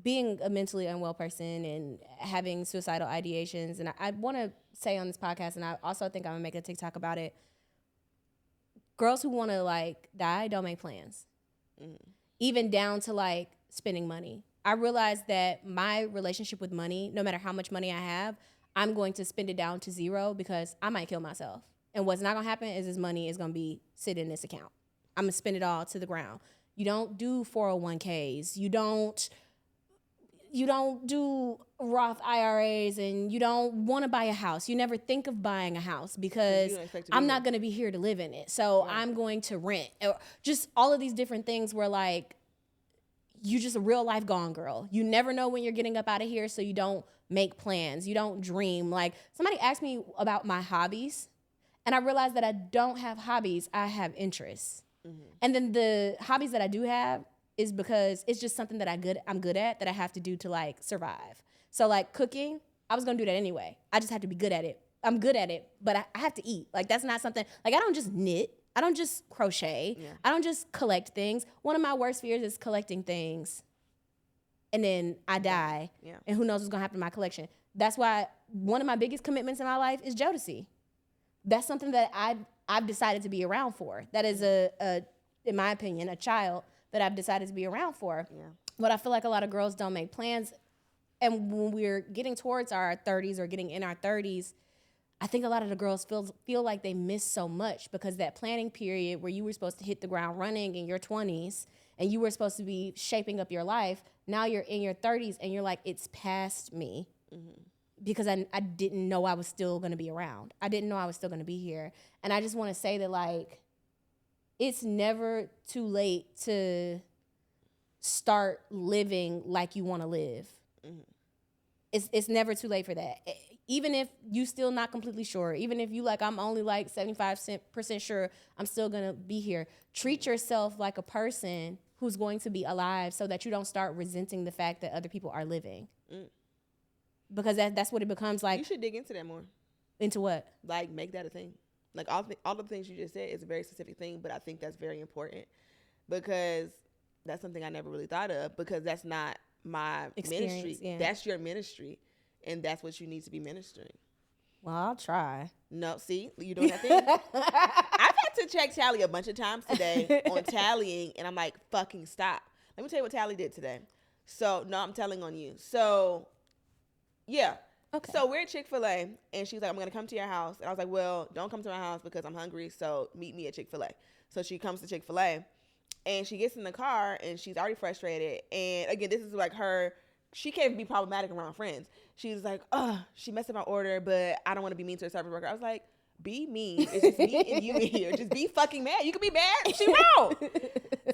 being a mentally unwell person and having suicidal ideations. And I want to say on this podcast, and I also think I'm gonna make a TikTok about it. Girls who want to like die don't make plans. Even down to like spending money. I realized that my relationship with money, no matter how much money I have, I'm going to spend it down to 0 because I might kill myself. And what's not going to happen is this money is going to be sitting in this account. I'm going to spend it all to the ground. You don't do 401ks. You don't do Roth IRAs, and you don't want to buy a house. You never think of buying a house because I'm not going to be here to live in it. So I'm going to rent. Or just all of these different things where like, you just a real life gone girl. You never know when you're getting up out of here, so you don't make plans. You don't dream. Like somebody asked me about my hobbies, and I realized that I don't have hobbies. I have interests. And then the hobbies that I do have is because it's just something that I'm good at that I have to do to like survive. So like cooking, I was gonna do that anyway. I just have to be good at it. I'm good at it, but I have to eat. Like that's not something, like I don't just knit. I don't just crochet. I don't just collect things. One of my worst fears is collecting things and then I die. And who knows what's gonna happen to my collection. That's why one of my biggest commitments in my life is Jodeci. That's something that I've decided to be around for. That is in my opinion, a child that I've decided to be around for. But I feel like a lot of girls don't make plans. And when we're getting towards our 30s or getting in our 30s, I think a lot of the girls feel like they miss so much because that planning period where you were supposed to hit the ground running in your 20s and you were supposed to be shaping up your life, now you're in your 30s and you're like, it's past me. Because I didn't know I was still going to be around. I didn't know I was still going to be here. And I just want to say that, like, it's never too late to start living like you want to live. It's never too late for that. Even if you still not completely sure, even if you like, I'm only like 75% sure I'm still gonna be here. Treat yourself like a person who's going to be alive so that you don't start resenting the fact that other people are living. Because that's what it becomes like. You should dig into that more. Into what? Like, make that a thing. Like, all the things you just said is a very specific thing, but I think that's very important because that's something I never really thought of, because that's not my ministry. Yeah. That's your ministry, and that's what you need to be ministering. Well, I'll try. No, see, you doing that thing? I've had to check Talley a bunch of times today on tallying, and I'm like, fucking stop. Let me tell you what Talley did today. So, no, I'm telling on you. So, yeah. Okay. So we're at Chick-fil-A, and she's like, I'm going to come to your house. And I was like, well, don't come to my house because I'm hungry, so meet me at Chick-fil-A. So she comes to Chick-fil-A, and she gets in the car, and she's already frustrated. And, again, this is like her, she can't be problematic around friends. She's like, she messed up my order, but I don't want to be mean to a service worker. I was like, be mean. It's just me and you in here. Just be fucking mad. You can be mad. She wrong.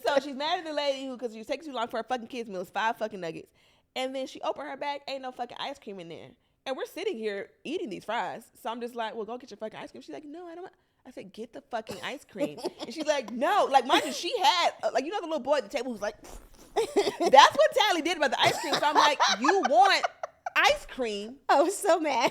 So she's mad at the lady who, because she was taking too long for her fucking kids' meals, 5 fucking nuggets. And then she opened her bag, ain't no fucking ice cream in there. And we're sitting here eating these fries. So I'm just like, well, go get your fucking ice cream. She's like, no, I don't want. I said, get the fucking ice cream. And she's like, no. Like, mind you, she had, like, you know the little boy at the table who's like, that's what Talley did about the ice cream. So I'm like, you want ice cream? I was so mad.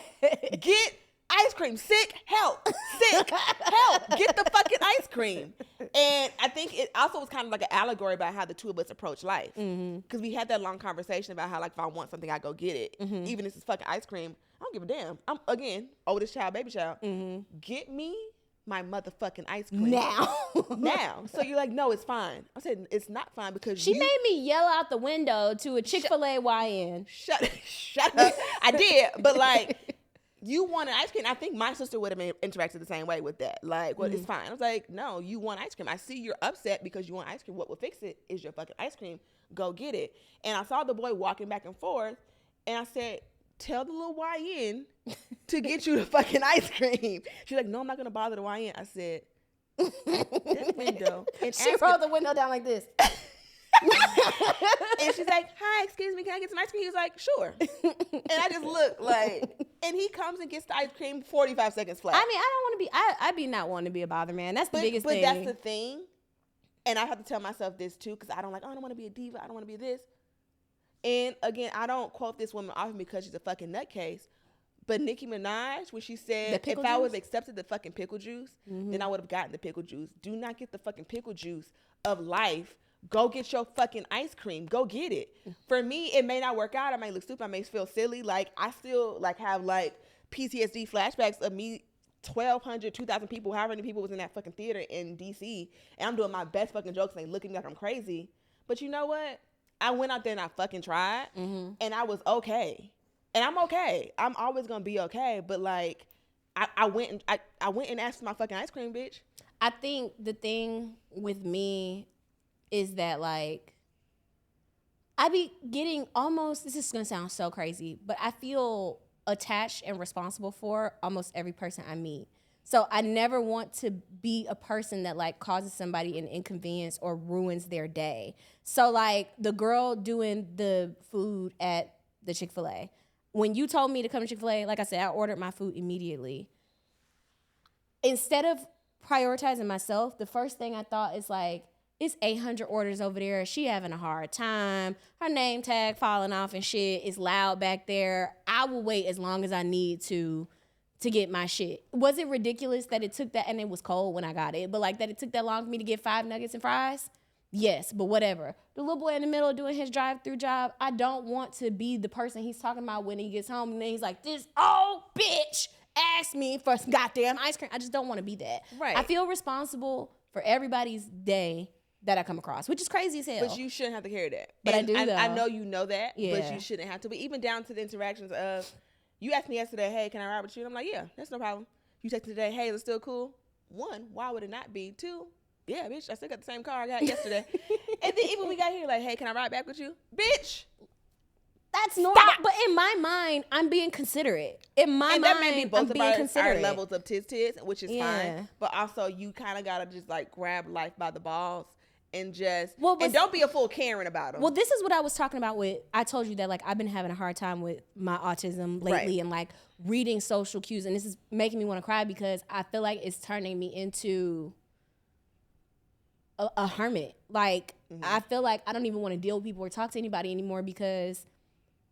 Get ice cream. Sick, help. Sick, help. Get the fucking ice cream. And I think it also was kind of like an allegory about how the two of us approach life. Because we had that long conversation about how, like, if I want something, I go get it. Even if it's fucking ice cream, I don't give a damn. I'm, again, oldest child, baby child. Get me my motherfucking ice cream. Now. So you're like, no, it's fine. I said, it's not fine because She made me yell out the window to a Chick-fil-A YN. Shut up. I did. But, like, you want an ice cream. I think my sister would have interacted the same way with that. Like, well, it's fine. I was like, no, you want ice cream. I see you're upset because you want ice cream. What will fix it is your fucking ice cream. Go get it. And I saw the boy walking back and forth, and I said, tell the little YN to get you the fucking ice cream. She's like, no, I'm not going to bother the YN. I said, that window. And She rolled the window down like this. And she's like, hi, excuse me, can I get some ice cream? He was like, sure. And I just looked like, and he comes and gets the ice cream 45 seconds flat. I mean, I don't want to be, I be not wanting to be a bother man. That's the biggest thing. But that's the thing. And I have to tell myself this too, because I don't like, oh, I don't want to be a diva. I don't want to be this. And again, I don't quote this woman often because she's a fucking nutcase. But Nicki Minaj, when she said, if I would have accepted the fucking pickle juice, then I would have gotten the pickle juice. Do not get the fucking pickle juice of life. Go get your fucking ice cream. Go get it. For me, it may not work out. I may look stupid. I may feel silly. Like, I still, like, have, like, PTSD flashbacks of me, 1,200, 2,000 people, however many people was in that fucking theater in D.C., and I'm doing my best fucking jokes, and they looking like I'm crazy. But you know what? I went out there and I fucking tried, and I was okay. And I'm okay. I'm always going to be okay. But, like, I went and asked for my fucking ice cream, bitch. I think the thing with me is that, like, I be getting almost, this is going to sound so crazy, but I feel attached and responsible for almost every person I meet. So I never want to be a person that, like, causes somebody an inconvenience or ruins their day. So, like, the girl doing the food at the Chick-fil-A, when you told me to come to Chick-fil-A, like I said, I ordered my food immediately. Instead of prioritizing myself, the first thing I thought is, like, it's 800 orders over there. She having a hard time. Her name tag falling off and shit. It's loud back there. I will wait as long as I need to get my shit. Was it ridiculous that it took that, and it was cold when I got it, but, like, that it took that long for me to get 5 nuggets and fries? Yes, but whatever. The little boy in the middle doing his drive-through job, I don't want to be the person he's talking about when he gets home and then he's like, this old bitch asked me for some goddamn ice cream. I just don't want to be that. Right. I feel responsible for everybody's day that I come across, which is crazy as hell. But you shouldn't have to carry that. But and I do, though. I know you know that, but Yeah. you shouldn't have to. But even down to the interactions of, you asked me yesterday, hey, can I ride with you? And I'm like, yeah, that's no problem. You texted today, hey, is it still cool? 1, why would it not be? 2, yeah, bitch, I still got the same car I got yesterday. And then even we got here, like, hey, can I ride back with you? Bitch. That's normal. But in my mind, I'm being considerate. In my mind, that may be both I'm of being our considerate. levels of tis, which is Yeah. fine. But also, you kind of got to just, like, grab life by the balls and just Well, and don't be a full Karen about them. Well, this is what I was talking about with, I told you that like I've been having a hard time with my autism lately, and like reading social cues, and this is making me want to cry because I feel like it's turning me into a hermit. Like I feel like I don't even want to deal with people or talk to anybody anymore because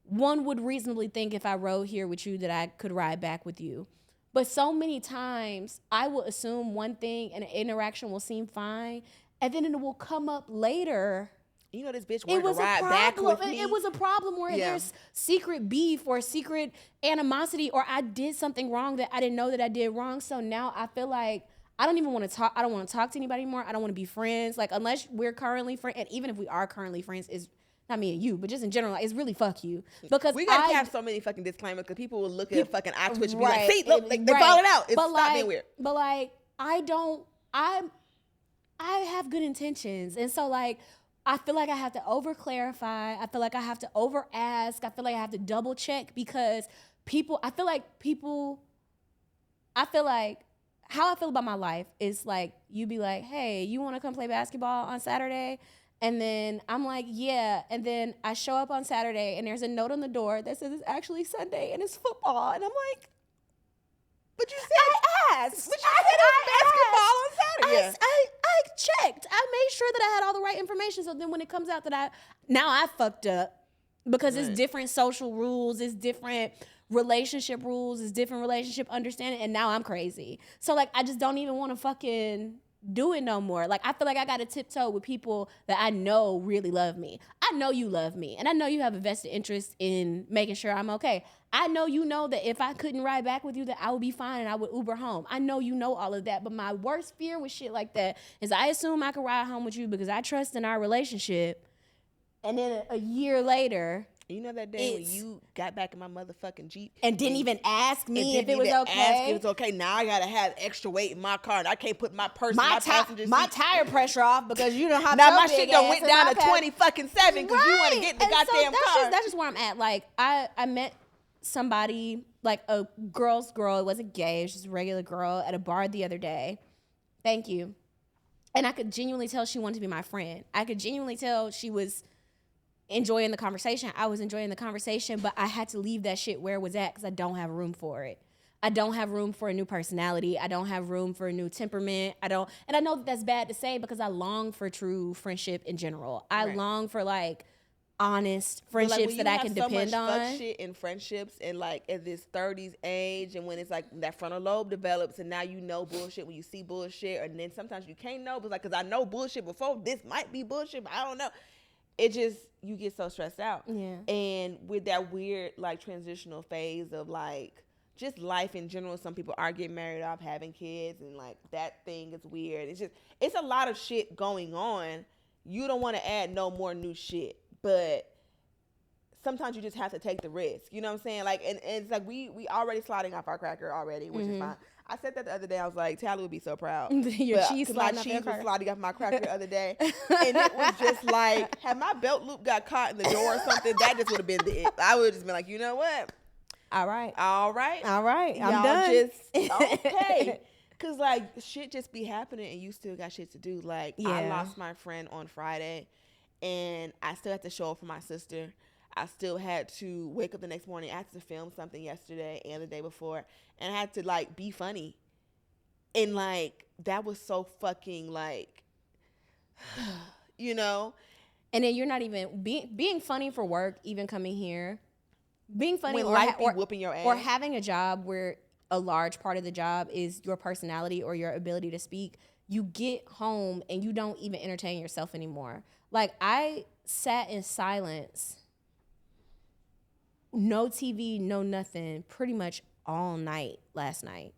one would reasonably think if I rode here with you that I could ride back with you. But so many times I will assume one thing and an interaction will seem fine, and then it will come up later. You know, this bitch wanted to ride back with me. It was a problem where there's secret beef or secret animosity, or I did something wrong that I didn't know that I did wrong. So now I feel like I don't even want to talk. I don't want to talk to anybody anymore. I don't want to be friends. Like unless we're currently friends, and even if we are currently friends, is not me and you, but just in general, like, it's really fuck you. Because we gotta have so many fucking disclaimers because people will look at a fucking eye twitch and be like, see, look, like, they falling out. It's stop being weird. But like, I have good intentions. And so like, I feel like I have to over clarify. I feel like I have to over ask. I feel like I have to double check because I feel like how I feel about my life is like, you be like, hey, you want to come play basketball on Saturday? And then I'm like, yeah. And then I show up on Saturday and there's a note on the door that says it's actually Sunday and it's football. And I'm like, but you said I asked. But you said it's basketball on Saturday. I checked. I made sure that I had all the right information. So then when it comes out that I fucked up because it's different social rules, it's different relationship rules, it's different relationship understanding, and now I'm crazy. So like I just don't even want to fucking do it no more. Like I feel like I gotta tiptoe with people that I know really love me. I know you love me, and I know you have a vested interest in making sure I'm okay. I know you know that if I couldn't ride back with you that I would be fine and I would Uber home. I know you know all of that, but my worst fear with shit like that is I assume I could ride home with you because I trust in our relationship, and then a year later, you know that day when you got back in my motherfucking Jeep and didn't even ask me if it was okay. Ask if it was okay. Now I gotta have extra weight in my car, and I can't put my purse in my passenger seat. My tire pressure off because you know how now my shit done went down to 20 fucking 7 because you want to get in the goddamn car. That's just where I'm at. Like I met somebody, like a girl's girl. It wasn't gay. It was just a regular girl at a bar the other day. Thank you. And I could genuinely tell she wanted to be my friend. I could genuinely tell she was enjoying the conversation. I was enjoying the conversation, but I had to leave that shit where it was at because I don't have room for it. I don't have room for a new personality. I don't have room for a new temperament. And I know that that's bad to say because I long for true friendship in general. I long for like honest friendships that I can depend on. Fuck shit in friendships and like at this 30s age, and when it's like that frontal lobe develops, and now you know bullshit when you see bullshit, and then sometimes you can't know, but like because I know bullshit before, this might be bullshit, but I don't know. It just, you get so stressed out. Yeah. And with that weird like transitional phase of like just life in general, some people are getting married off, having kids, and like that thing is weird. It's a lot of shit going on. You don't want to add no more new shit, but sometimes you just have to take the risk. You know what I'm saying? Like, and it's like we already sliding off our cracker already, which is fine. I said that the other day. I was like, Talley would be so proud. Your cheese sliding was sliding off my cracker the other day. And it was just like, had my belt loop got caught in the door or something, that just would have been the it. I would have just been like, you know what? All right. I'm done. Okay. Because, like, shit just be happening and you still got shit to do. Like, I lost my friend on Friday and I still had to show up for my sister. I still had to wake up the next morning. I had to film something yesterday and the day before. And I had to, like, be funny. And, like, that was so fucking, like, you know? And then you're not even being funny for work, even coming here. Being funny when life be whooping your ass. Or having a job where a large part of the job is your personality or your ability to speak. You get home and you don't even entertain yourself anymore. Like, I sat in silence, no TV, no nothing, pretty much all night last night.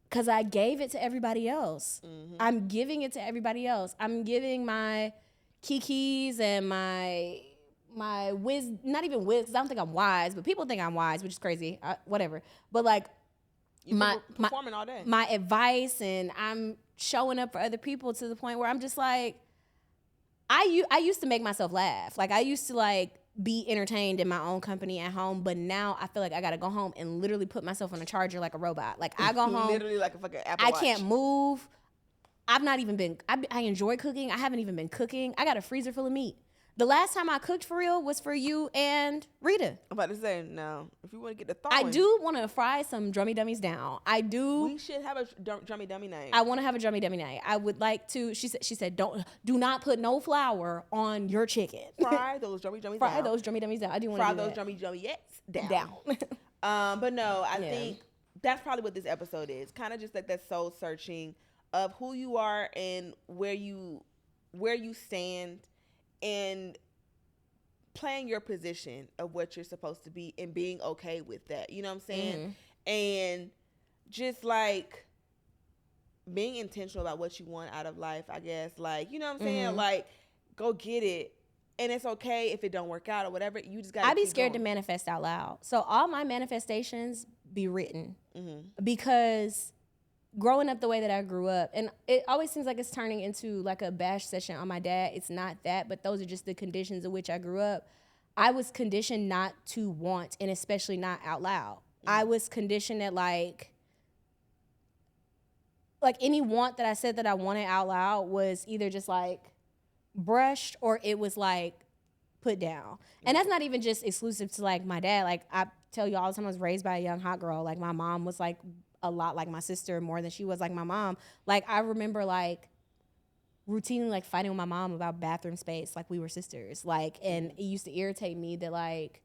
Because I gave it to everybody else. Mm-hmm. I'm giving it to everybody else. I'm giving my kikis and my not even whiz, because I don't think I'm wise, but people think I'm wise, which is crazy. Whatever. But like, performing all day. My advice, and I'm showing up for other people to the point where I'm just like, I used to make myself laugh. Like, I used to like be entertained in my own company at home, but now I feel like I gotta go home and literally put myself on a charger like a robot. Like, I go home, literally like a fucking Apple I Watch. can't move. I've not even been, I enjoy cooking. I haven't even been cooking. I got a freezer full of meat. The last time I cooked for real was for you and Rita. I'm about to say, no. If you want to get the thawing. I do want to fry some drummy dummies down. I do. We should have a drummy dummy night. I want to have a drummy dummy night. I would like to. She said, do not put no flour on your chicken. Fry those drummy dummies Fry down. those drummy dummies down. I do want to Fry do those that. drummy dummies Down. But no, I think that's probably what this episode is. Kind of just like that soul searching of who you are and where you stand, and playing your position of what you're supposed to be and being okay with that. You know what I'm saying? And just like being intentional about what you want out of life, I guess. Like, you know what I'm saying? Like, go get it. And it's okay if it don't work out or whatever. You just gotta I'd be keep scared going. to manifest out loud. So all my manifestations be written because growing up the way that I grew up, and it always seems like it's turning into like a bash session on my dad. It's not that, but those are just the conditions in which I grew up. I was conditioned not to want, and especially not out loud. I was conditioned that like any want that I said that I wanted out loud was either just like brushed or it was like put down. And that's not even just exclusive to like my dad. Like I tell you all the time, I was raised by a young hot girl. Like my mom was like a lot like my sister, more than she was like my mom. Like I remember like routinely like fighting with my mom about bathroom space, like we were sisters. Like, and it used to irritate me that like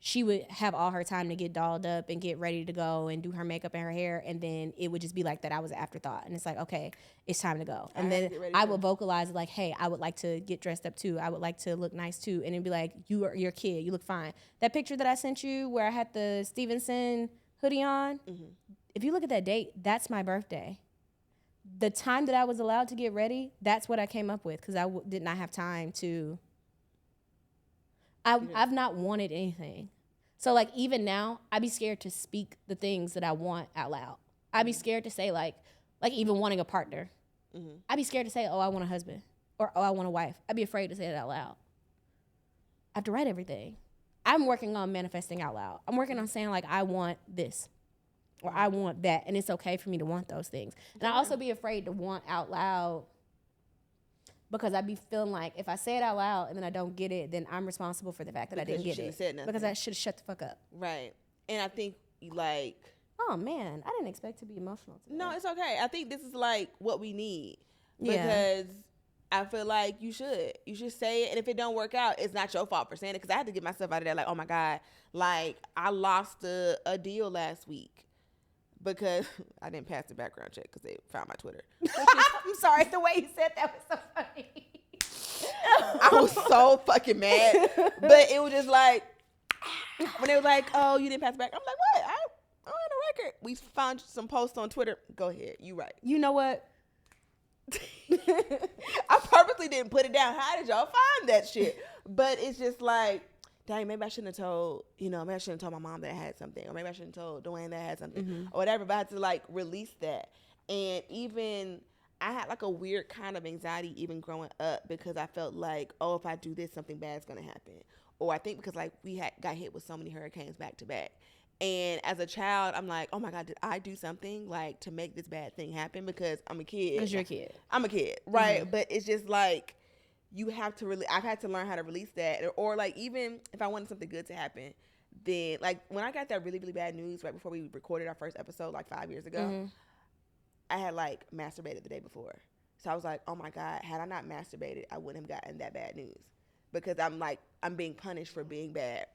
she would have all her time to get dolled up and get ready to go and do her makeup and her hair, and then it would just be like that I was an afterthought. And it's like, okay, it's time to go. And then I would vocalize it like, hey, I would like to get dressed up too. I would like to look nice too. And it'd be like, you're a kid, you look fine. That picture that I sent you where I had the Stevenson hoodie on, if you look at that date, that's my birthday. The time that I was allowed to get ready, that's what I came up with because I did not have time to. I've not wanted anything. So, like, even now, I'd be scared to speak the things that I want out loud. I'd be scared to say, like even wanting a partner. I'd be scared to say, oh, I want a husband. Or, oh, I want a wife. I'd be afraid to say it out loud. I have to write everything. I'm working on manifesting out loud. I'm working on saying, like, I want this. Or I want that. And it's okay for me to want those things. And I also be afraid to want out loud because I'd be feeling like if I say it out loud and then I don't get it, then I'm responsible for the fact that I didn't get it. Said nothing. Because I should have shut the fuck up. Right. And I think, like... Oh, man. I didn't expect to be emotional today. No, it's okay. I think this is, like, what we need. Yeah. Because I feel like you should. You should say it. And if it don't work out, it's not your fault for saying it. Because I had to get myself out of there like, oh, my God. Like, I lost a deal last week. Because I didn't pass the background check because they found my Twitter. I'm sorry. The way you said that was so funny. I was so fucking mad. But it was just like, when they were like, oh, you didn't pass the back. I'm like, what? I'm on the record. We found some posts on Twitter. Go ahead. You right. You know what? I purposely didn't put it down. How did y'all find that shit? But it's just like, dang, maybe I shouldn't have told, maybe I shouldn't have told my mom that I had something. Or maybe I shouldn't have told Dwayne that I had something. Or whatever. But I had to, like, release that. And even, I had, like, a weird kind of anxiety even growing up because I felt like, oh, if I do this, something bad's going to happen. Or I think because, like, we got hit with so many hurricanes back to back. And as a child, I'm like, oh, my God, did I do something, like, to make this bad thing happen? Because I'm a kid. Because you're a kid. I'm a kid, right? But it's just, like, you have to really, I've had to learn how to release that. Or like, even if I wanted something good to happen, then like when I got that really, really bad news right before we recorded our first episode, like 5 years ago, I had like masturbated the day before. So I was like, oh my God, had I not masturbated, I wouldn't have gotten that bad news because I'm being punished for being bad.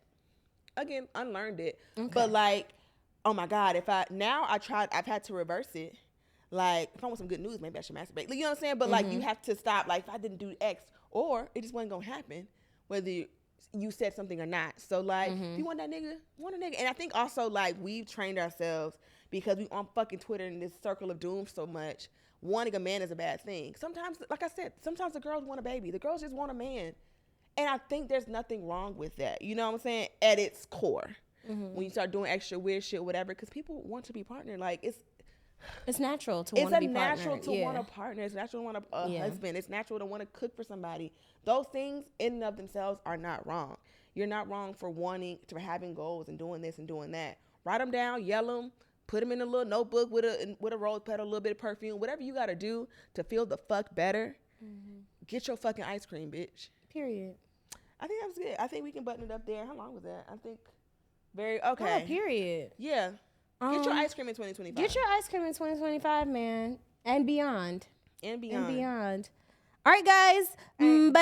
Again, unlearned it. Okay. But like, oh my God, I've had to reverse it. Like, if I want some good news, maybe I should masturbate. You know what I'm saying? But like, you have to stop. Like, if I didn't do X, or it just wasn't gonna happen, whether you said something or not. So like, if you want that nigga, want a nigga. And I think also like we've trained ourselves because we on fucking Twitter in this circle of doom so much. Wanting a man is a bad thing. Sometimes, like I said, sometimes the girls want a baby. The girls just want a man. And I think there's nothing wrong with that. You know what I'm saying? At its core, when you start doing extra weird shit, whatever, because people want to be partnered. Like it's natural to want to be partnered. It's natural to want a partner. It's natural to want a husband. It's natural to want to cook for somebody. Those things in and of themselves are not wrong. You're not wrong for having goals and doing this and doing that. Write them down, yell them, Put them in a little notebook with a rose petal, a little bit of perfume, whatever you got to do to feel the fuck better. Get your fucking ice cream, bitch. Period. I think that was good. I think we can button it up there. How long was that? I think okay. Oh, period. Yeah. Get your ice cream in 2025. Get your ice cream in 2025, man. And beyond. And beyond. All right, guys. Bye.